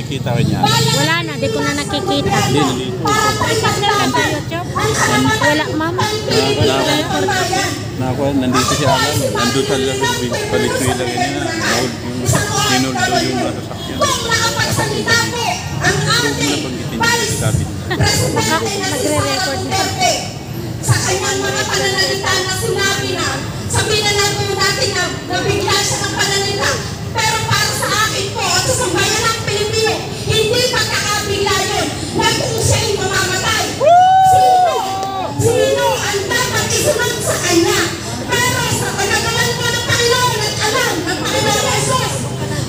nakikita ka niya? Wala na, di ko na nakikita. Hindi, nandito. Wala, mama. Nandito siya alam. Nandito sa Valenzuela ganyan na. Sinuldo yung nasasakyan. Nagre-record na. Sa kanyang mga pananalita na sinabi na, sabihin na lang po natin na nabigla siya ng pananalita. Pero para sa akin po at sa sambayan ng Pilipino, hindi pagkakabigla yun na kung siya'y mamamatay. Sino ang dapat isunod sa kanya? Pero sa panagalan po ng Panginoon at alam ng Panginoon Jesus,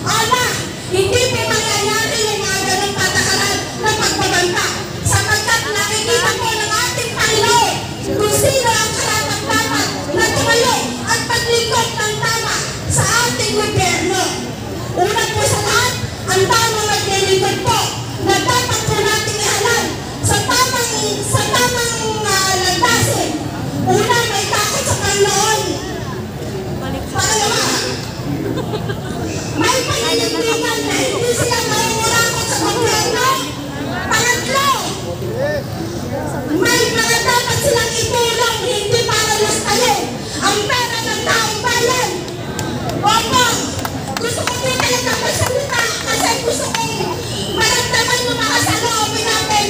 Ama, hindi pa mangyayari yung mga ganong patakaran na pagbabanta. Sapagkat nakikita po ng ating Panginoon kung sino ang karapat-dapat na tumayo at paglingkod ng tama sa ating gobyerno. Una po sa lahat, ang tamang maglilingkod po na dapat po natin ihalan sa tamang landasin. Una, may takot sa Panginoon. Pangalawa, may paninindigan na hindi sila mangungurakot sa gobyerno. Pangatlo, may mga dapat silang itulong hindi para lastalin ang pera ng taong bayan. Opo, gusto ko po talaga magsalita kasi gusto kong maramdaman yung mga saloobin natin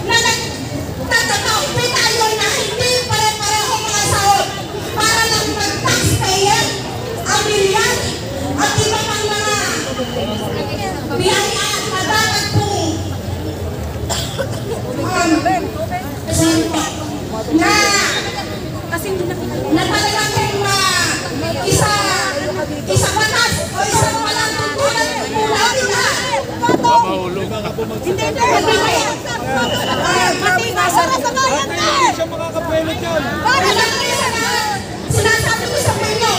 na nagtatataw po tayo na hindi pare-pareho mga sahod para lang mag-taxpayer, abiliyan, at iba pang mga biyayaan na dapat po na talagang isang batas o isang walang tutunan natin lahat. Mahulog. Hindi siya makakapelot yan. Sinasabi ko sa inyo,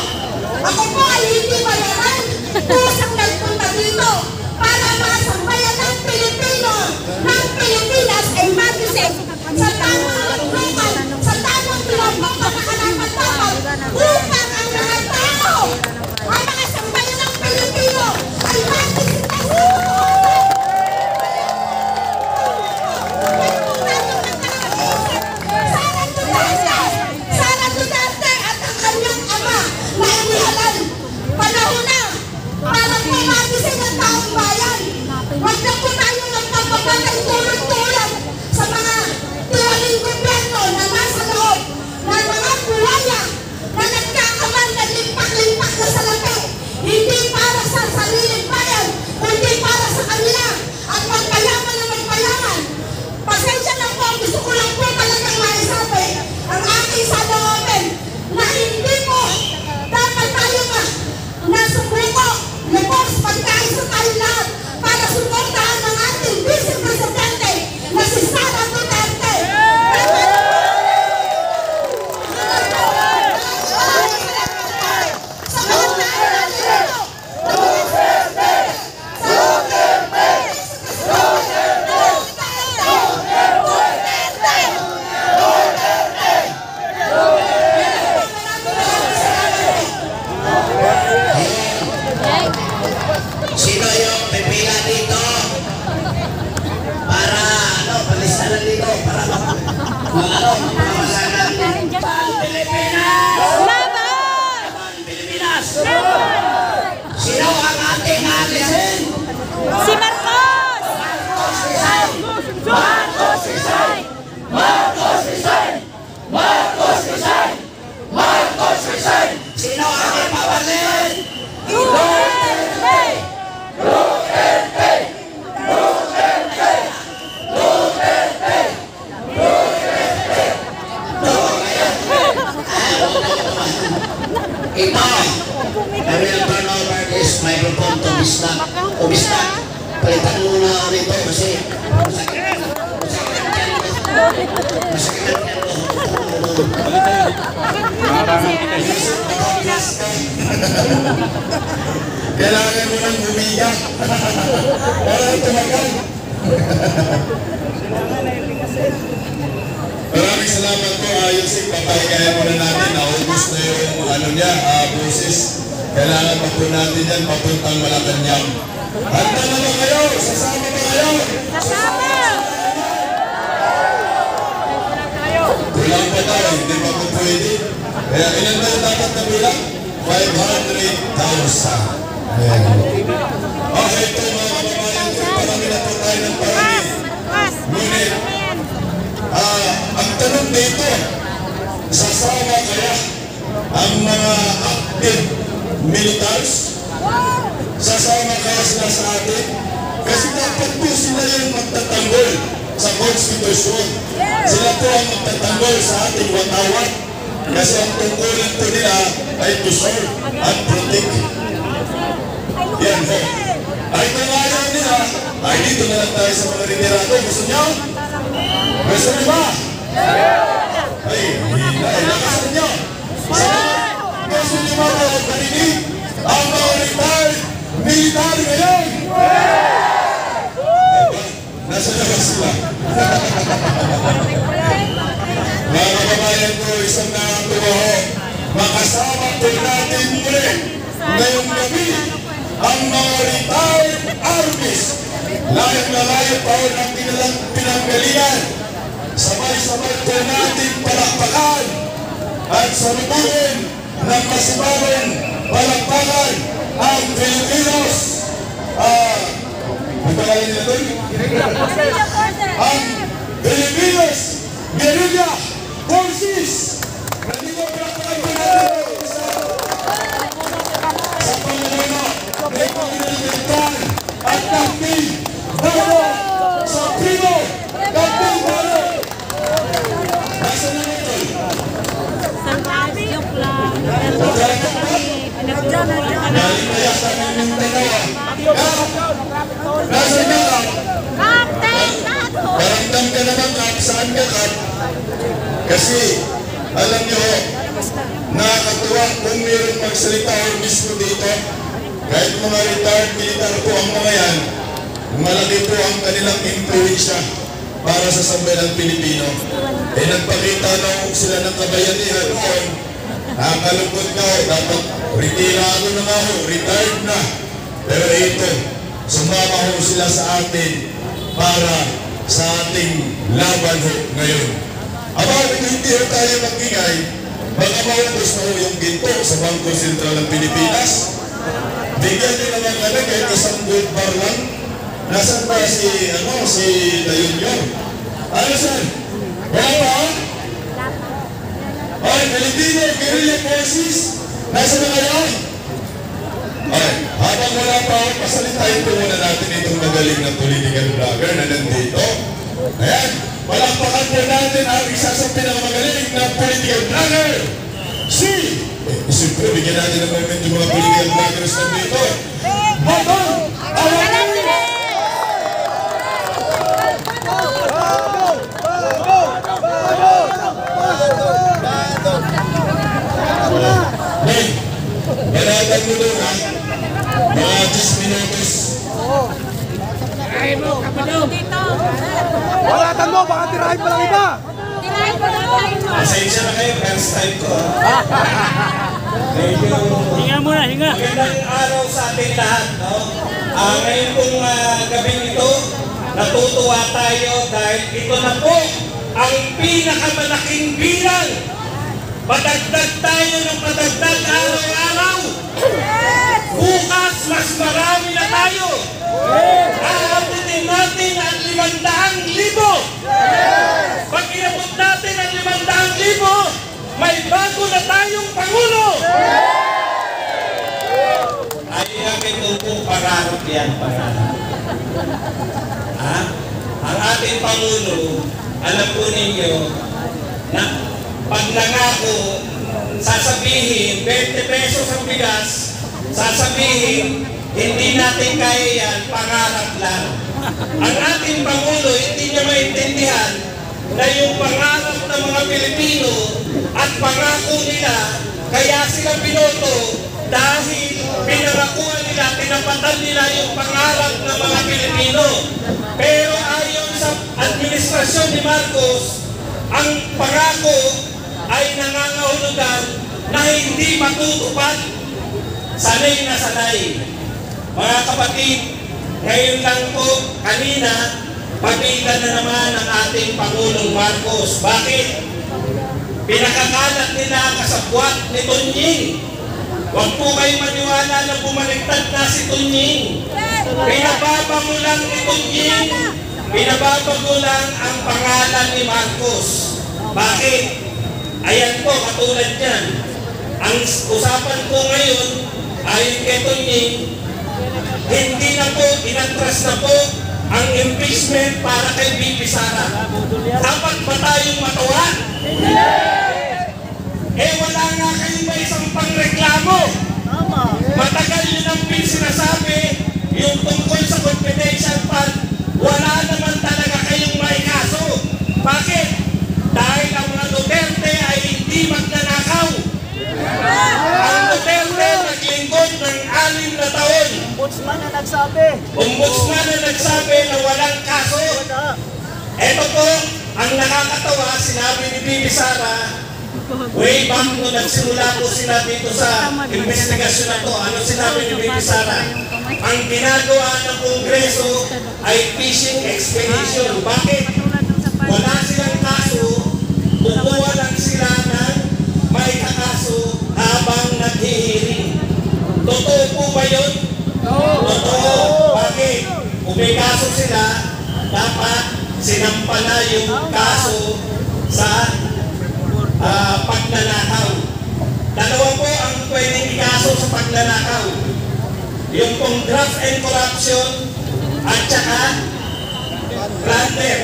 ako po ay hindi bayaran. Kusang nagpunta dito para mga sambayan ng Pilipino, ng Pilipinas ay magising sa tamang lukan, sa tamang pinambang pagkakalapat-dapat upang ang mga tao, ang mga sambayan ng Pilipino ay magising na Sara Duterte at ang kanyang ama na inihalal. Panahon na para po magising ang taong bayan. Huwag na po tayo nagpapagandang tulad-tulad sa mga tiwaling gobyerno na nasa loob ng mga buhaya na nagkakaman na limpak-limpak na sa lapi. Hindi para sa sariling bayan, kundi para sa kanila at magpayaman na magpayaman. Pasensya lang po, gusto ko lang po talagang maisabi ang aking saloobin na hindi po dapat tayo nasubuko, lubos, pagkaisa tayo lahat para suportahan ang ating Vice Presidente na si Sara Duterte. Sa mga nailan dito, sino yung pipila dito para palistanan dito para mapapalagan Pilipinas! Pilipinas! Sino ang ating alisin? Si Marcos! Marcos Isay! Marcos Isay! Marcos Isay! Marcos Isay! Marcos Isay! Sino ang ating mabalin? Duterte! Duterte! Duterte! Duterte! Duterte! Ito, I will turn over this microphone to Bisna. O Bisna, palitan mo na rito kasi masakit kailangan mo nang humiga. Walang tumagal. Maraming salamat po, Yusik. Papaligayan muna natin. Naubos na yung busis. Kailangan pa po natin yan papuntang Malacanang. Handa na ba kayo? Sasama ba Kaya ilan na yung dapat na bilang? 500,000. Ayan. Okay, ito mga kababayan, parami na po tayo ng parami. Ngunit, ang tanong dito, sasama kaya ang mga active militaries? Sasama kaya sila sa atin? Kasi dapat po sila yung magtatanggol sa konstitusyon. Sila po ang magtatanggol sa ating watawat. Kasi ang tungkulin po nila ay to serve and protect. Yan po. Ay kung ayaw nila, ay dito na lang tayo sa mga retirado. Gusto niyo? Gusto niyo ba? Ay, lakasan niyo. Gusto niyo ba mga paninig? Ang mga retired military ngayon? Nasa labas sila. Mga kababayan ko, isang nakatuwa ho. Makasama po natin muli ngayong gabi ang mga retired armies. Layang na layang pa ho ng pinanggalingan. Sabay-sabay po natin palakpakan at salubungin ng masibawang palakpakan ang Pilipinos. Ang pangalan nila doon? Ang Pilipinos Guerrilla Forces. Nandito palakpakan po natin sa pangalaman ng Pilipinan at Captain Daro sa Primo. Captain Daro. Nasa na ito? Joke lang. Nasa na ka? Captain Dato! Paramdam ka naman, Kap. Saan ka, Kap? Kasi, alam niyo, nakakatuwa kung mayroong magsalita o mismo dito. Kahit mga retired militar po ang mga yan, malaki po ang kanilang influensya para sa sambayan Pilipino. Eh, nagpakita na sila ng kabayanihan noon. Nakakalungkot na ho, dapat retirado na nga ho, retired na. Pero ito, sumama ho sila sa atin para sa ating laban ho ngayon. Aba, hindi ho tayo magingay, baka maubos na ho yung ginto sa Bangko Sentral ng Pilipinas. Bigyan nyo naman kami kahit isang gold bar lang. Nasaan ba si Dayon yun? Ano saan? Wala pa ho? Ay, Filipino Guerrilla Forces, nasa na kayo? Ay, habang wala pa ako, pasalitain po muna natin itong magaling na political vlogger na nandito. Ayan, palakpakan po natin ang isa sa pinakamagaling na political vlogger. Siyempre, bigyan natin ng moment yung mga political vloggers nandito. Batang! Balatan mo doon ha, mga 10 minutos. Balatan mo, baka tirahin pa lang iba. Pasensya na kayo, first time ko ha. Hinga muna, hinga. Magandang araw sa ating lahat. No? Ngayon pong gabing ito, natutuwa tayo dahil ito na po ang pinakamalaking bilang. Madagdag tayo ng madagdag araw-araw. Bukas, mas marami na tayo. Aabutin natin ang 500,000. Pag inabot natin ang 500,000, may bago na tayong Pangulo. Ay, ito pong pangarap yan, pangarap. Ang ating Pangulo, alam po ninyo, na pag nangako, sasabihin, 20 pesos ang bigas, sasabihin, hindi natin kaya yan, pangarap lang. Ang ating Pangulo, hindi niya maintindihan na yung pangarap ng mga Pilipino at pangako nila, kaya sila binoto dahil pinangakuan nila, tinapatan nila yung pangarap ng mga Pilipino. Pero ayon sa administrasyon ni Marcos, ang pangako ay nangangahulugan na hindi matutupad. Sanay na sanay. Mga kapatid, ngayon lang po, kanina, pagitan na naman ang ating Pangulong Marcos. Bakit? Pinakakalat nila kasabwat ni Tunying. Huwag po kayong maniwala na bumaliktad na si Tunying. Pinababago lang ni Tunying. Pinababago lang ang pangalan ni Marcos. Bakit? Ayan po, katulad yan. Ang usapan ko ngayon ay kay Tunying, hindi na po, inatras na po ang impeachment para kay BP Sara. Dapat ba tayong matuwa? Eh wala nga kayo ba isang pangreklamo? Matagal yun ang sinasabi, yung tungkol sa confidential fund, wala naman talaga kayong may kaso. Bakit? Dahil ang mga Duterte ay hindi magnanakaw. Ang Duterte naglingkod ng 6 na taon. Ombudsman na nagsabi. Ombudsman na nagsabi na walang kaso. Ito po, ang nakakatawa, sinabi ni Bibi Sara, way back nung nagsimula po sila dito sa investigasyon na to, ano sinabi ni Bibi Sara? Ang ginagawa ng Kongreso ay fishing expedition. Bakit? Wala silang kaso, kukuha lang sila ng may kakaso habang naghihiring. Totoo po ba yun? Totoo. Bakit? Kung may kaso sila, dapat sinampa na yung kaso sa pagnanakaw. Dalawa po ang pwedeng ikaso sa pagnanakaw. Yung pong graft and corruption at saka plunder.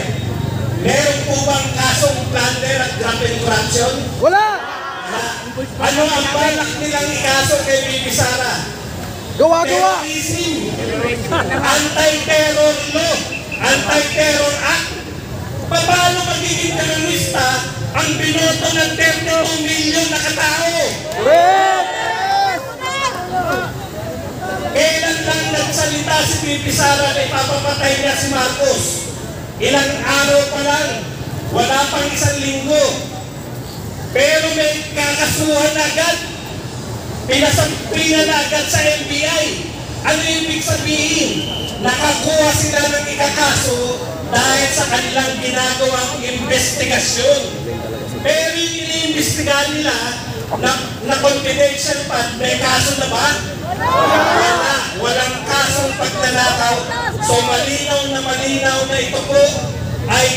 Meron po bang kasong plunder at graft and corruption? Wala! Ano ang balak nilang ikaso kay Bibi Sara? Gawa-gawa! Terrorism, anti-terror law, anti-terror act. Paano magiging terorista ang binoto ng 32 milyon na katao? Kailan lang nagsalita si Bibi Sara na ipapapatay niya si Marcos? Ilang araw pa lang, wala pang 1 linggo. Pero may kakasuhan agad. Pinasampi na agad sa NBI. Ano ibig sabihin? Nakakuha sila ng ikakaso dahil sa kanilang ginagawang investigasyon. Pero yung iniimbestigahan nila na confidential fund, may kaso na ba? Wala. Walang kasong pagnanakaw. So malinaw na ito po ay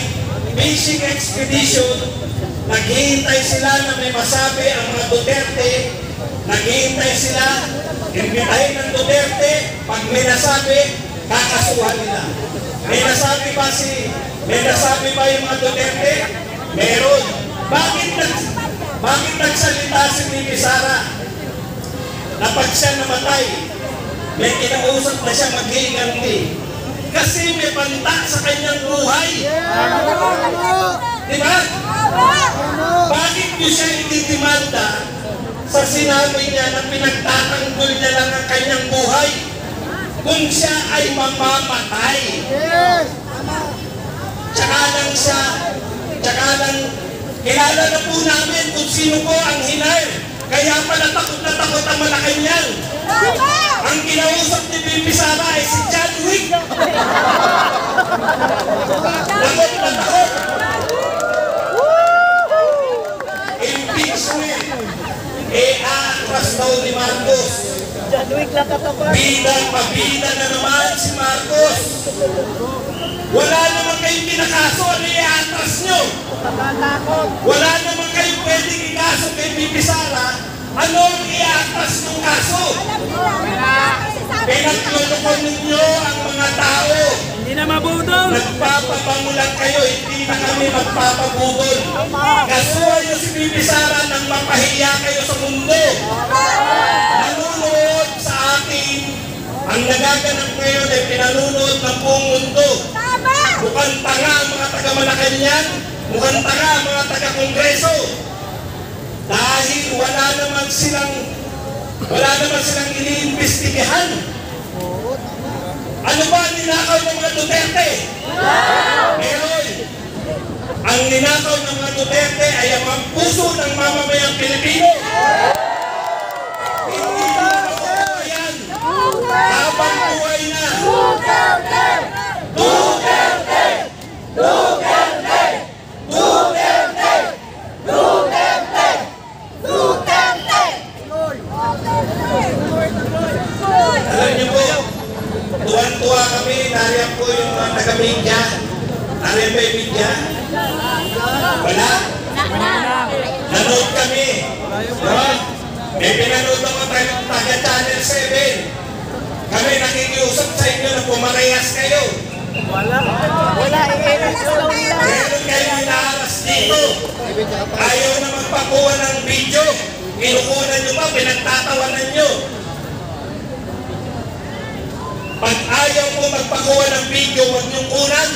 fishing expedition. Naghihintay sila na may masabi ang mga Duterte. Naghihintay sila, imbitahin ng Duterte. Pag may nasabi, kakasuhan nila. May nasabi ba yung mga Duterte? Meron. Bakit nagsalita si Bibi Sara? Na pag siya namatay, may kinausap na siya maghihiganti. Kasi may banta sa kanyang buhay. Diba? Bakit niyo siya itidimanda sa sinabi niya na pinagtatanggol niya lang ang kanyang buhay kung siya ay mamamatay? Tsaka lang kilala na po namin kung sino po ang hinire. Kaya pala takot na takot ang Malacanang. Ang kinausap ni Bibi Sara ay si John Wick. Takot na takot. Impeachment. Atras daw ni Marcos. John Wick lang katapat. Pabida na naman si Marcos. Wala naman kayong pinakaso, ano i-atras nyo? Wala naman kayong pwedeng ikaso kay Bibi Sara, ano ang i-atras ng kaso? Pinaglulukon ninyo ang mga tao. Hindi na mabudol. Nagpapabango lang kayo, hindi na kami magpapabudol. Kasuhan nyo si Bibi Sara nang mapahiya kayo sa mundo. Nanunood sa akin, ang nagaganap ngayon ay pinanunood ng buong mundo. Mukhang tanga ang mga taga-Malacanang, mukhang tanga ang mga taga-Kongreso. Dahil wala naman silang iniimbestigahan. Ano ba ang ninakaw ng mga Duterte? Meron. Ang ninakaw ng mga Duterte ay ang puso ng mamamayang Pilipino. Hindi nakakuha yan. Habang buhay na. Duterte! Duterte! Duterte! Duterte! Duterte! tuwang-tuwa kami. Nariyan po yung mga taga-media. Nariyan ba yung media? Wala? Nanood kami. No? May pinanood ako taga-Channel 7. Kami nakikiusap sa inyo na pumarehas kayo. Wala. Meron kayo inaharas dito. Ayaw na magpakuha ng video. Kinukunan nyo pa, pinagtatawanan nyo. Pag ayaw mo magpakuha ng video, huwag nyong kunan.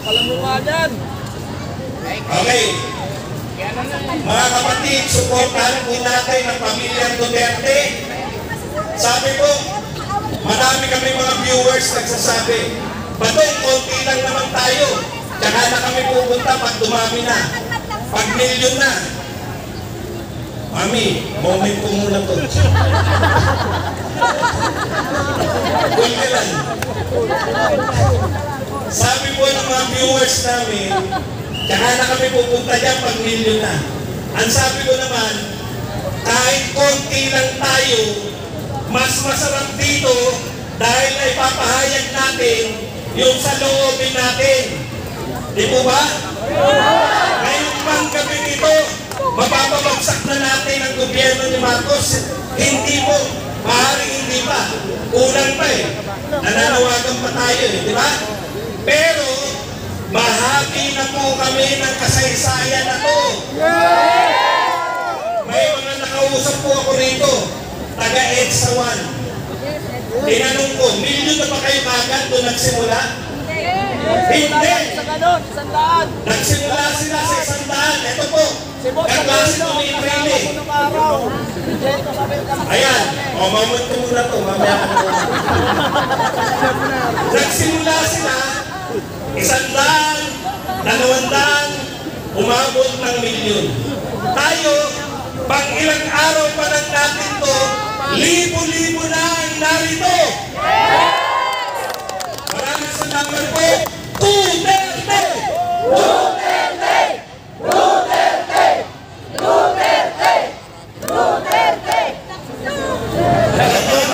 Palamukadan. Okay. Mga kapatid, supportahan po natin ang pamilyang Duterte. Sabi ko, marami kami mga viewers nagsasabi, Badong, konti lang naman tayo. Tsaka na kami pupunta pag dumami na. Pag milyon na. Mami, moment ko muna to. Kunti lang. Sabi po ng mga viewers namin, tsaka na kami pupunta dyan pag milyon na. Ang sabi ko naman, kahit konti lang tayo, mas masarap dito dahil ay papahayag natin yung sa loobin natin. Di po ba? Ngayong pang gabi dito, mapapabagsak na natin ang gobyerno ni Marcos. Hindi po. Maaaring hindi pa. Kulang pa eh. Nananawagan pa tayo eh. Di ba? Pero, bahagi na po kami ng kasaysayan na to. May mga nakausap po ako rito. Taga-EDSA 1. Tinanong ko, milyon na ba kayo kagad doon nagsimula? Hindi! Nagsimula sila sa 100. Ito po, kaklase ko ni Trili. Ayan, mamamot ko muna to, mamaya ko muna. Nagsimula sila, 100, 200, umabot ng milyon. Tayo, pag ilang araw pa lang natin to, libo-libo na ang narito. Maraming salamat po.